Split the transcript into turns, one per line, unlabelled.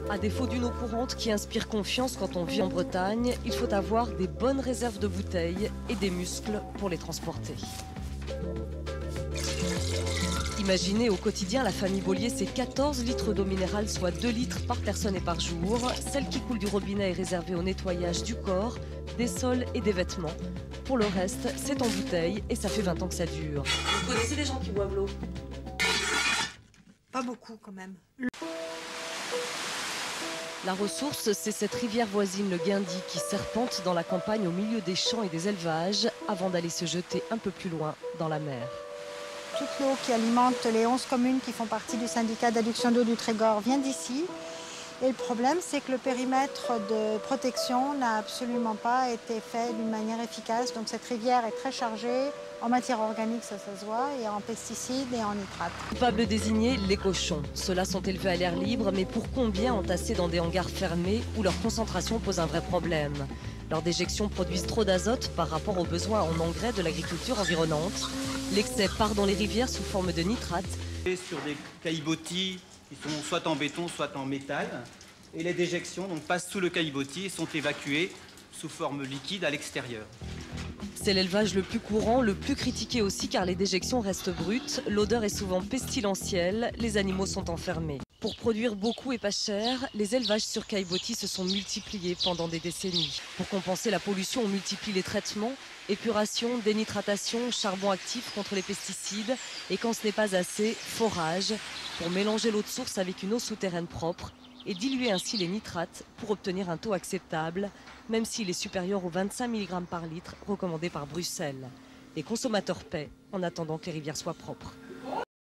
À défaut d'une eau courante qui inspire confiance quand on vit en Bretagne, il faut avoir des bonnes réserves de bouteilles et des muscles pour les transporter. Imaginez au quotidien, la famille Bollier, c'est 14 litres d'eau minérale, soit 2 litres par personne et par jour. Celle qui coule du robinet est réservée au nettoyage du corps, des sols et des vêtements. Pour le reste, c'est en bouteille et ça fait 20 ans que ça dure. Vous connaissez des gens qui boivent l'eau?
Pas beaucoup quand même.
La ressource, c'est cette rivière voisine, le Guindy, qui serpente dans la campagne au milieu des champs et des élevages avant d'aller se jeter un peu plus loin dans la mer.
Toute l'eau qui alimente les 11 communes qui font partie du syndicat d'adduction d'eau du Trégor vient d'ici. Et le problème, c'est que le périmètre de protection n'a absolument pas été fait d'une manière efficace. Donc cette rivière est très chargée en matière organique, ça se voit, et en pesticides et en nitrates.
Coupables désignés, les cochons. Ceux-là sont élevés à l'air libre, mais pour combien entassés dans des hangars fermés où leur concentration pose un vrai problème? Leurs déjections produisent trop d'azote par rapport aux besoins en engrais de l'agriculture environnante. L'excès part dans les rivières sous forme de nitrates.
Sur des caillebotis qui sont soit en béton, soit en métal. Et les déjections donc, passent sous le caillebotis et sont évacuées sous forme liquide à l'extérieur.
C'est l'élevage le plus courant, le plus critiqué aussi car les déjections restent brutes, l'odeur est souvent pestilentielle, les animaux sont enfermés. Pour produire beaucoup et pas cher, les élevages sur caillebotis se sont multipliés pendant des décennies. Pour compenser la pollution, on multiplie les traitements, épuration, dénitratation, charbon actif contre les pesticides et quand ce n'est pas assez, forage pour mélanger l'eau de source avec une eau souterraine propre et diluer ainsi les nitrates pour obtenir un taux acceptable, même s'il est supérieur aux 25 mg par litre recommandé par Bruxelles. Les consommateurs paient en attendant que les rivières soient propres.